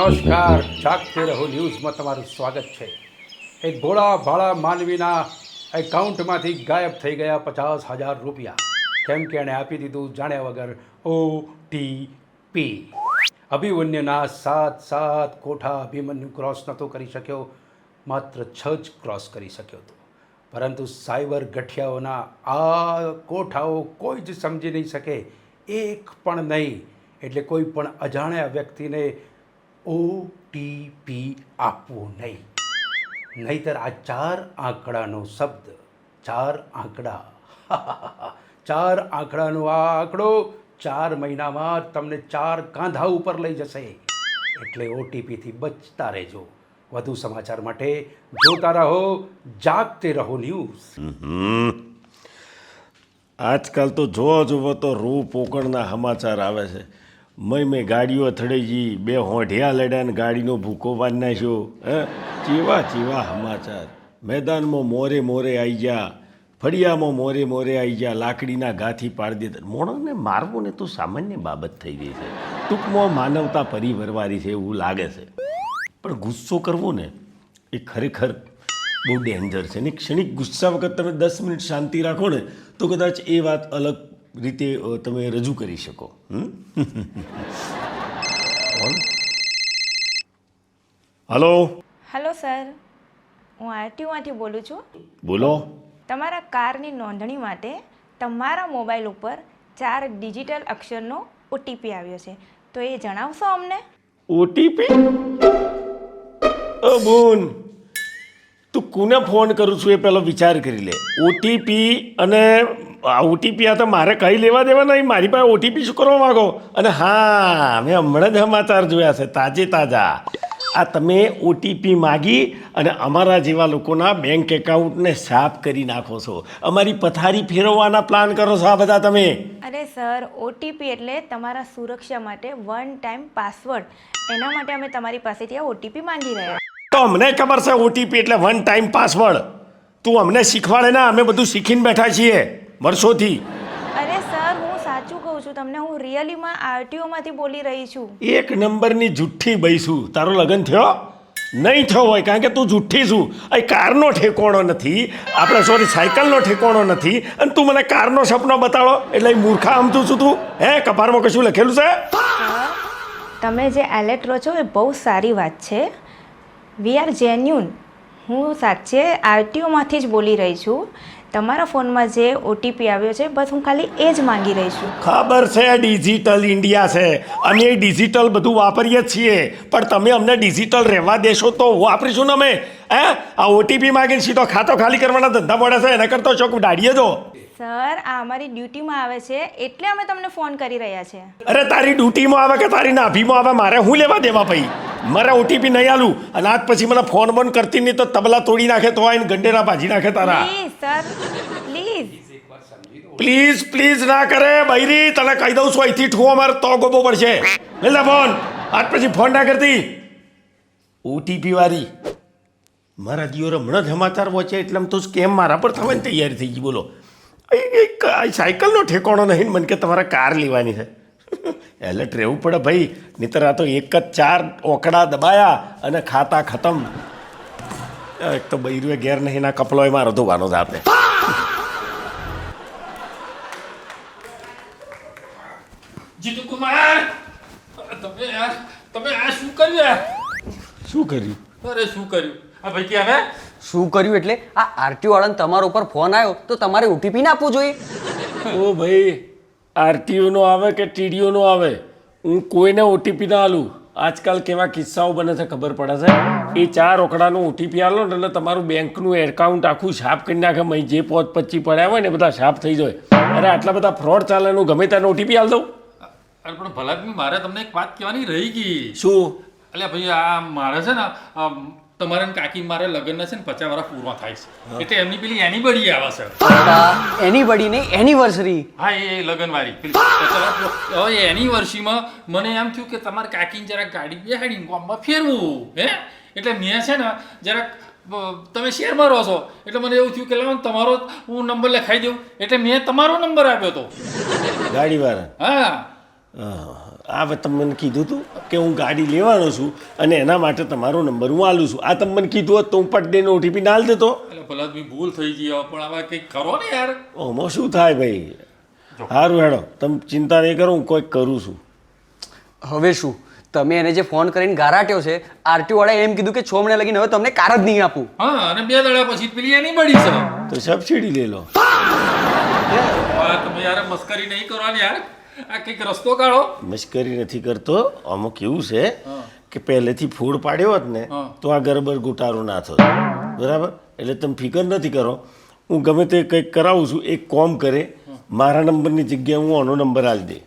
નમસ્કાર, જાગતે રહો ન્યૂઝમાં તમારું સ્વાગત છે. એક ભોળા ભાળા માનવીના એકાઉન્ટમાંથી ગાયબ થઈ ગયા 50,000 રૂપિયા. કેમ કે એણે આપી દીધું જાણ્યા વગર OTP. અભિમન્યુના 7 કોઠા અભિમન્યુ ક્રોસ નહોતો કરી શક્યો, માત્ર 6 જ ક્રોસ કરી શક્યો હતો. પરંતુ સાયબર ગઠિયાઓના આ કોઠાઓ કોઈ જ સમજી નહીં શકે, એક પણ નહીં. એટલે કોઈ પણ અજાણ્યા વ્યક્તિને OTP આપવું નહીં. નહીંતર આ 4 આંકડાનો શબ્દ, 4 આંકડા, 4 આંકડાનો આ આંકડો 4 મહિનામાં તમને 4 કાંધા ઉપર લઈ જશે. એટલે OTPથી બચતા રહેજો. વધુ સમાચાર માટે જોતા રહો જાગતે રહો ન્યૂઝ. આજકાલ તો જોવો તો રૂ પોકળના સમાચાર આવે છે. મેં ગાડીઓ અથડાઈ ગઈ, 2 હોંઢિયા લડ્યા ને ગાડીનો ભૂકો બાંધી નાખ્યો. ચેવા સમાચાર. મેદાનમાં મોરે આવી ગયા, ફળિયામાં મોરે આવી ગયા, લાકડીના ગાથી પાડી દેતા. મોણોને મારવું ને તો સામાન્ય બાબત થઈ ગઈ છે. ટૂંકમાં માનવતા પરિવરવારી છે એવું લાગે છે. પણ ગુસ્સો કરવો ને એ ખરેખર બહુ ડેન્જર છે. ને ક્ષણિક ગુસ્સા વખત તમે 10 મિનિટ શાંતિ રાખો ને તો કદાચ એ વાત અલગ રીતે તમે રજૂ કરી શકો. હલો સર, હું આરટીઓમાંથી બોલું છું. બોલો. તમારા કારની નોંધણી માટે તમારા મોબાઈલ ઉપર 4 ડિજિટલ અક્ષરનો OTP આવ્યો છે, તો એ જણાવશો અમને? OTP? બોન, તું કોને ફોન કરું છું એ પહેલો વિચાર કરી લે. OTP અને OTP આ તો મારે કંઈ લેવા દેવા નહીં. મારી પાસે OTP શું કરવા માગો? અને હા, મેં હમણાં જ સમાચાર જોયા છે તાજા. આ તમે OTP માગી અને અમારા જેવા લોકોના બેંક એકાઉન્ટને સાફ કરી નાખો છો. અમારી પથારી ફેરવવાના પ્લાન કરો છો આ બધા તમે. અરે સર, OTP એટલે તમારા સુરક્ષા માટે વન ટાઈમ પાસવર્ડ. એના માટે અમે તમારી પાસેથી આ OTP માંગી રહ્યા. તો અમને ખબર છે OTP એટલે વન ટાઈમ પાસવર્ડ. તું અમને શીખવાડે ના, અમે બધું શીખીને બેઠા છીએ વર્ષોથી. અરે સર, હું સાચું કહું છું તમને. હું રિયલીમાં આરટીઓમાંથી બોલી રહી છું. એક નંબરની જુઠ્ઠી બઈશું. તારો લગ્ન થયો નહીં થયો હોય, કારણ કે તું જુઠ્ઠી છું. અહીં કારનો ઠેકોણો નથી, આપણે સાયકલનો ઠેકોણો નથી, અને તું મને કારનો સપનો બતાડો એટલે મૂર્ખા સમજું છું તું. કપારમાં કશું લખેલું છે? તમે જે એલર્ટ રહો છો એ બહુ સારી વાત છે. We are genuine. હું સાચે આરટીઓમાંથી જ બોલી રહી છું. તમારા ફોનમાં જે OTP આવ્યો છે બસ હું ખાલી એ જ માંગી રહી છું. ખબર છે ડિજિટલ ઇન્ડિયા છે, અમે ડિજિટલ બધું વાપરીએ જ છીએ, પણ તમે અમને ડિજિટલ રહેવા દેશો તો વાપરીશું ને અમે. આ OTP માગીને સીધો ખાતો ખાલી કરવાના ધંધા પડે છે, એના કરતો ચોક દાડીએ જો. સર, આ અમારી ડ્યુટીમાં આવે છે એટલે અમે તમને ફોન કરી રહ્યા છે. અરે તારી ડ્યુટીમાં આવે કે તારી નાભીમાં આવે, મારે હું લેવા દેવા ભાઈ? મારે OTP નહીં આલું, અને આજ પછી મને ફોન બંધ કરતી નહીં તો તબલા તોડી નાખે તો આવીને ગંડેરા ભાજી નાખે તારા. Please sir, please. પ્લીઝ ના કરે બૈરી. તને કહી દઉં છું અહીંથી ઠુઓ મારે તો ગોબો પડશે. લે ફોન. આજ પછી ફોન ના કરતી OTP વાળી. મારા દિયોર હમણાં જ સમાચાર પહોંચે એટલે તો સ્કેમ મારા પર થવાની તૈયારી થઈ ગઈ. બોલો, સાયકલનો ઠેકાણો નહીં, મને કે તમારે કાર લેવાની છે. એલર્ટ રહેવું પડે ભાઈ, નહીંતર આ તો એક જ 4 ઓકડા દબાયા અને ખાતા ખતમ. એક તો બૈરુએ ઘેર નહીં, ના કપલોય મારો ધોવાનો જ આપે. જીતુ કુમાર, તમે આ શું કર્યું? શું કર્યું? અરે શું કર્યું આ ભાઈ? કે હવે શું કર્યું એટલે આ આરટીઓ વાળાને તમારા ઉપર ફોન આવ્યો તો તમારે OTP ના આપવું જોઈએ? ઓ ભાઈ, આરટીઓનો આવે કે TDOનો આવે, હું કોઈને OTP ના આલું. આજકાલ કેવા કિસ્સાઓ બને છે ખબર પડે છે? એ 4 ઓકડાનો OTP આલો ને એટલે તમારું બેંકનું એકાઉન્ટ આખું સાફ કરી નાખે. મેં જે 25 પડ્યા હોય ને બધા સાફ થઈ જાય. અરે આટલા બધા ફ્રોડ ચાલે, હું ગમે ત્યાં OTP આલ દઉં. અરે પણ ભલા મારે તમને એક વાત કહેવાની રહી ગઈ. શું? એટલે ભાઈ આ મારે છે ને તમારે કાકી મારે લગ્ન છે ને 50 વર્ષ પૂર્ણ થાય છે, એટલે એમની પેલી એનિબડી આવે છે. એનીબડી નહીં, એનિવર્સરી. હા, એ લગ્ન વાળી હવે એનિવર્સરીમાં મને એમ થયું કે તમારે કાકીને જરાક ગાડી બેહાડીને ગામમાં ફેરવું. એટલે મેં છે ને જરાક, તમે શહેરમાં રહો છો એટલે મને એવું થયું કે લાવો તમારો હું નંબર લખાઈ દઉં, એટલે મેં તમારો નંબર આપ્યો હતો ગાડીવાળા. હા, આ તમે મને કીધું હતું કે હું ગાડી લેવાનો છું અને એના માટે તમારો નંબર હું આલું છું. આ તમે મને કીધું હોત તો હું પટદેનો ઓટીપી ના આલી દેતો. એટલે ભલા બી ભૂલ થઈ ગઈ હવે, પણ આમાં કંઈક કરો ને યાર. ઓમાં શું થાય ભાઈ? સારું હેડો, તમે ચિંતા નહીં કરો, હું કોઈક કરું છું. હવે શું તમે એને જે ફોન કરીને ગારાટ્યો છે, આરટીઓ વાળાએ એમ કીધું કે 6 મહિના લગીને હવે તમને કાર જ નહીં આપું. હા, અને 2 દાડા પછી પેલી એની મળી છે. તો સબસિડી લઈ લો. આ તમે યાર મસ્કરી નહીં કરવાની યાર, આ કંઈક રસ્તો કાઢો. મશ્કરી નથી કરતો. અમુક એવું છે કે પહેલેથી ફૂડ પાડ્યો હોત ને તો આ ગરબર ગુટારો ના થતો. બરાબર? એટલે તમે ફિકર નથી કરો, હું ગમે તે કંઈક કરાવું છું. એક કોમ કરે, મારા નંબરની જગ્યાએ હું આનો નંબર આલી દે.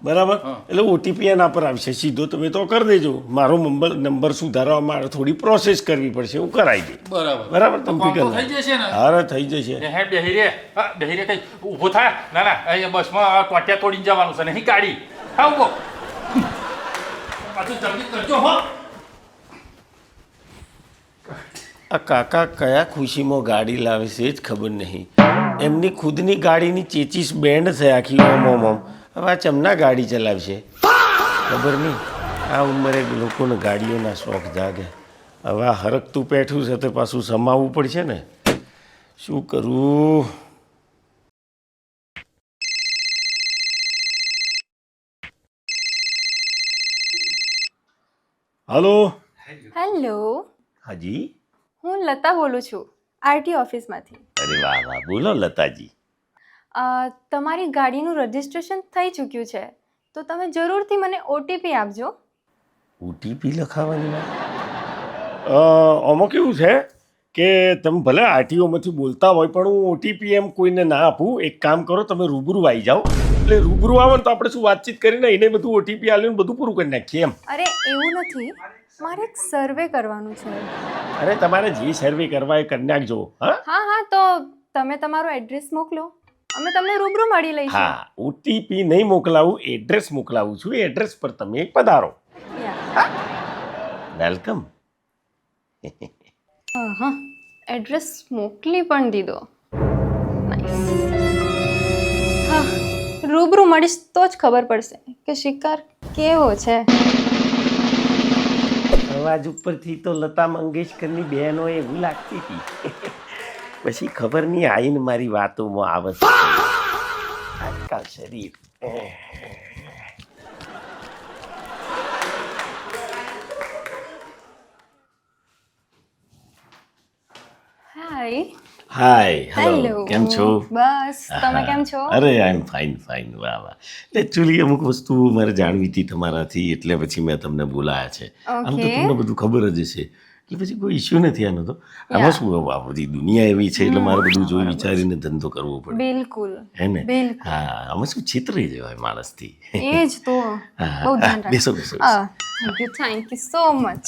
બરાબર? એટલે ઓટીપી એના પર આવશે સીધો, તમે તો કરી દેજો. મારો નંબર સુધારવા માટે થોડી પ્રોસેસ કરવી પડશે, હું કરાવી દે. બરાબર બરાબર? તમે કામ ફિકર તો થઈ જશે ને? હા, થઈ જશે. હે બેહી રે, હા બેહી રે, કઈ ઊભો થાય. ના ના, અહીંયા બસમાં ટોટિયા તોડીને જવાનું છે, નહીં ગાડી. હા ઊભો. પાછું જલ્દી કરજો હો. આ કાકા કયા ખુશીમાં ગાડી લાવે છે જ ખબર નહીં. એમની ખુદની ગાડીની ચેચીસ બેન્ડ છે આખી ઓમ. હવે આ ચમના ગાડી ચલાવશે ખબર નહીં. આ ઉંમરે લોકોને ગાડીઓના શોખ જાગે. હવે આ હરકતું પેઠું છે તે પાછું સમાવવું પડશે ને. શું કરું? હલો. હેલો, હાજી. હું લતા બોલું છું આરટી ઓફિસમાંથી. અરે વાહ વાહ, બોલો લતાજી. તમારી ગાડીનું રજિસ્ટ્રેશન થઈ ચૂક્યું છે, તો તમે જરૂરથી મને ઓટીપી આપજો. ઓટીપી લખાવવાની વાત? આમાં કેવું છે કે તમે ભલે આરટીઓમાંથી બોલતા હોય પણ હું ઓટીપી એમ કોઈને ના આપું. એક કામ કરો, તમે રૂબરૂ આવી જાઓ. એટલે રૂબરૂ આવો ને તો આપણે શું વાતચીત કરીને એને બધું ઓટીપી આલીને બધું પૂરું કરી નાખીએ એમ. અરે એવું નથી, મારે એક સર્વે કરવાનું છે. અરે તમારે જે સર્વે કરવા એ કરી નાખજો. હા હા હા, તો તમે તમારું એડ્રેસ મોકલો, અમે તમને રૂબરૂ મળી લઈશું. હા, ઓટીપી નહીં મોકલાવું, એડ્રેસ મોકલાવું છું. એ એડ્રેસ પર તમે પધારો. યા. વેલકમ. હા, એડ્રેસ મોકલી પણ દીધો. નાઈસ. હા, રૂબરૂ મળીશ તો જ ખબર પડશે કે શિકાર કેવો છે. અવાજ ઉપરથી તો લતા મંગેશકરની બહેનો એવું લાગતી હતી. પછી ખબર નહીં આવીને મારી વાતોમાં આવે છે. આજકાલ શરીર હાય. હાય. હેલો. હેલો, કેમ છો? બસ, તમે કેમ છો? અરે આઈ એમ ફાઇન ફાઇન. વાહ વાહ. એકચ્યુઅલી અમુક વસ્તુ મારે જાણવી હતી તમારાથી, એટલે પછી મેં તમને બોલાયા છે. આમ તો Okay. તમને બધું ખબર જ હશે કે પછી કોઈ ઇશ્યુ નથી આનો તો. આમાં શું આ બધી દુનિયા એવી છે એટલે મારે બધું જોઈ વિચારીને ધંધો કરવો પડે. બિલકુલ. હે ને? બિલકુલ. હા, આમાં શું છેતરી જવાય માણસથી. એ જ તો હા, બહુ ધ્યાન રાખજો. બેસો બેસો. Thank you so much.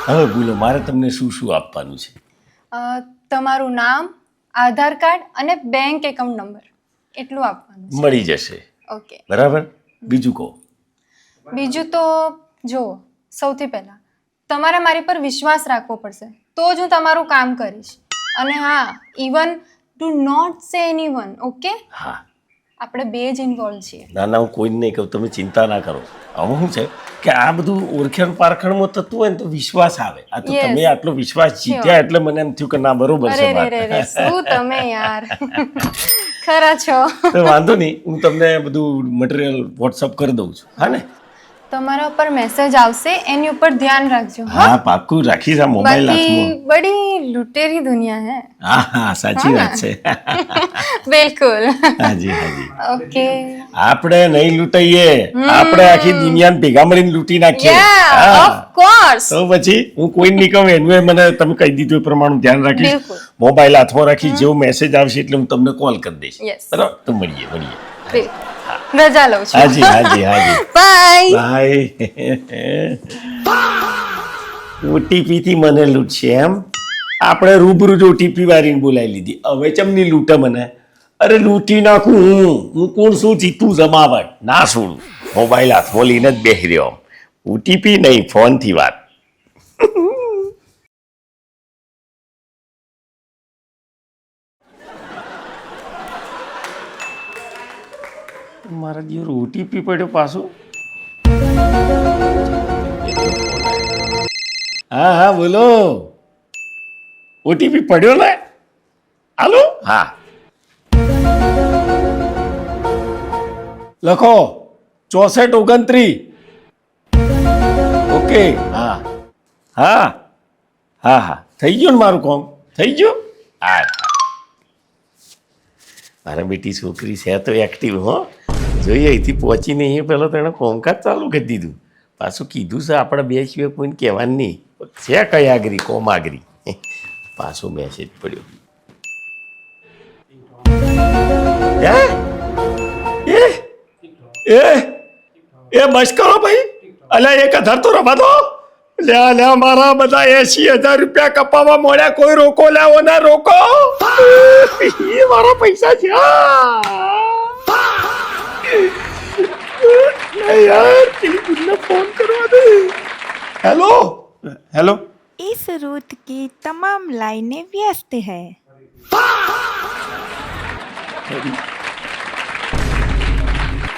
હવે બોલો, મારે તમને શું શું આપવાનું છે? તમારું નામ, આધાર કાર્ડ અને બેંક એકાઉન્ટ નંબર એટલું આપવાનું છે. મળી જશે. ઓકે. બરાબર? બીજું કહો. બીજું તો જો, સૌથી પહેલા તમારે મારી પર વિશ્વાસ રાખવો પડશે, તો જ હું તમારું કામ કરીશ. અને હા, ઇવન ડુ નોટ સે એનીવન. ઓકે? હા. આપણે બે જ ઇન્વોલ્વ છીએ. ના ના, હું કોઈને નહીં કહું, તમે ચિંતા ના કરો. આમાં શું છે કે આ બધું ઓળખેણ પારખણમાં થતું હોય ને તો વિશ્વાસ આવે. આ તો Yes. તમે આટલો વિશ્વાસ જીત્યા એટલે મને એમ થયું કે ના બરોબર છે અરે રે રે રે, વાત. શું તમે યાર ખરા છો. તો વાંધો નહીં, હું તમને બધું મટીરિયલ વોટ્સઅપ કરી દઉં છું. હા ને? તમારા ઉપર મેસેજ આવશે, એની ઉપર ધ્યાન રાખજો. હા, પાક્કું રાખીશ. આ મોબાઈલ હાથમાં. બાકી બડી લुटेरी दुनिया है. હા હા, સાચી વાત છે. બિલકુલ. હાજી હાજી. ઓકે. આપણે નહીં લૂંટાઈએ, આપણે આખી દુનિયાને ભેગા મળીને લૂંટી નાખીએ. યા, હા. Of course. તો પછી હું કોઈ નહીં કહું, એનું મને તમે કહી દીધું એ પ્રમાણે ધ્યાન રાખીશ. બિલકુલ. મોબાઈલ હાથમાં રાખી, જેવો મેસેજ આવશે એટલે હું તમને કોલ કરી દઈશ. Yes. બરાબર? તો મળીએ. બિલકુલ. રજા લઉં છું. હાજી હાજી. બાય. બાય. ઓટીપી થી મને લૂંટશે એમ? આપણે રૂબરૂ જ ઓટીપી વાળીને બોલાવી લીધી, હવે ચમની લૂંટે મને? અરે લૂંટી નાખું હું કોણ શું જીતું જમાવટ ના શું. મોબાઈલ હાથમાં લઈને જ બેસી રહ્યો. ઓટીપી નહીં, ફોનથી વાત. મારા દિવસ ઓટીપી પડ્યો પાછો. હા હા બોલો. ઓટીપી પડ્યો ને? હાલો. હા લખો 6429. ઓકે. હા હા હા હા થઈ ગયું ને મારું કામ? થઈ ગયું? હા. મારા બેટી છોકરી છે તો એક્ટિવ હો. જોઈએ અહીંથી પહોંચીને અહીંયા પહેલાં તો એણે કોમકાજ ચાલુ કરી દીધું. પાછું કીધું છે આપણે બે સિવાય કોઈને કહેવાનું નહીં. છે કઈ આગરી કોમ આગરી. પાછો મેસેજ પડ્યો. એ એ એ બસ કરો ભાઈ. અલ્યા 1000 તો રમા દો. લે મારા બધા 80,000 રૂપિયા કપાવા મોડ્યા. કોઈ રોકો લાવો ના રોકો. એ મારા પૈસા છે. યાર પેલી ફોન કરવા દે. Hello hello. इस रूट की तमाम लाइनें व्यस्त है.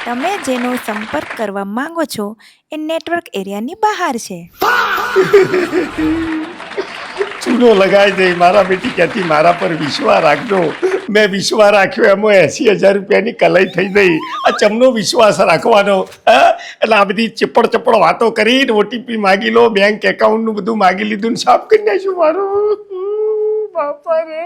તમે જેનો સંપર્ક કરવા માંગો છો એ નેટવર્ક એરિયાની બહાર છે. ચૂનો લગાઈ દે. મારા બેટી કહેતી મારા પર વિશ્વાસ રાખજો. મેં વિશ્વાસ રાખ્યો એમાં 80,000 રૂપિયાની કલાઈ થઈ ગઈ. આ ચમનો વિશ્વાસ રાખવાનો. એટલે આ બધી ચપડ વાતો કરીને ઓટીપી માગી લો, બેંક એકાઉન્ટનું બધું માગી લીધું ને સાફ કરી નાખ્યું મારું. બાપા રે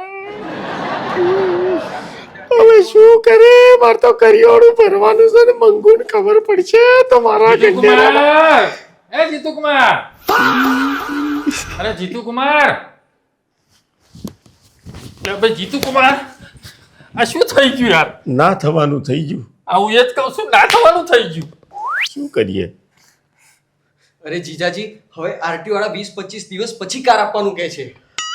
હવે શું કરે? મારે તો કરિયાણું ભરવાનું છે ને મંગુને ખબર પડશે તો મારા જીતુ કુમાર! એ જીતુ કુમાર! અરે જીતુ કુમાર! લે ભાઈ જીતુ કુમાર, આ શું થઈ ગયું યાર? ના થવાનું થઈ ગયું. આવું એ જ કહું છું, ના થવાનું થઈ ગયું. શું કરીએ? અરે જીજાજી, હવે આરટીઓ વાળા 20-25 દિવસ પછી કાર આપવાનું કહે છે.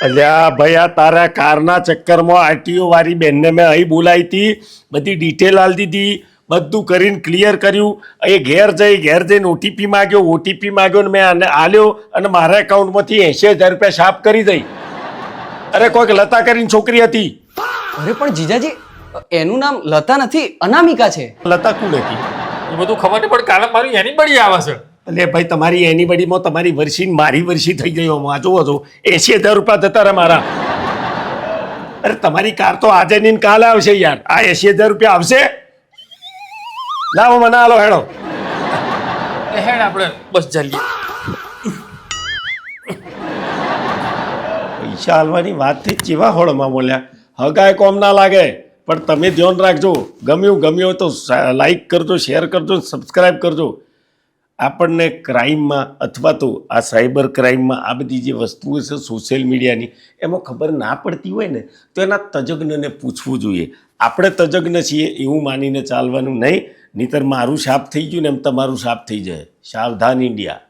અલ્યા ભાઈ આ તારા કારના ચક્કરમાં આરટીઓ વાળી બેનને મેં અહીં બોલાવી હતી, બધી ડિટેલ આલી દીધી, બધું કરીને ક્લિયર કર્યું. એ ઘેર જઈને ઓટીપી માગ્યો ને મેં આને આલ્યો અને મારા એકાઉન્ટમાંથી 80,000 રૂપિયા સાફ કરી દઈ. અરે કોઈક લતા કરીને છોકરી હતી. અરે પણ જીજાજી, એનું નામ લતા નથી, અનામિકા છે. લતા કોણ હતી? એ બધું ખબર નહીં પણ કાલે મારી એની બળી આવે છે. એટલે ભાઈ તમારી એનીબડીમાં તમારી વર્ષી મારી વર્ષી થઈ ગઈ. આ જોવો છો 80,000 રૂપિયા જતા રહે મારા. અરે તમારી કાર તો આજે ની કાલે આવશે યાર. આ 80,000 રૂપિયા આવશે? લાવો મને આલો હેડો. એ હેડ આપણે બસ ચાલીએ. પૈસા હાલવાની વાત થઈ ચેવા હોળમાં બોલ્યા. હગાય કોમ ના લાગે પણ તમે ધ્યાન રાખજો. ગમ્યું તો લાઈક કરજો, શેર કરજો, સબસ્ક્રાઈબ કરજો. આપણને ક્રાઇમમાં અથવા તો આ સાયબર ક્રાઇમમાં આ બધી જે વસ્તુઓ છે સોશિયલ મીડિયાની એમાં ખબર ના પડતી હોય ને તો એના તજજ્ઞને પૂછવું જોઈએ. આપણે તજજ્ઞ છીએ એવું માનીને ચાલવાનું નહીં, નહીંતર મારું સાફ થઈ ગયું ને એમ તમારું સાફ થઈ જાય. સાવધાન ઇન્ડિયા.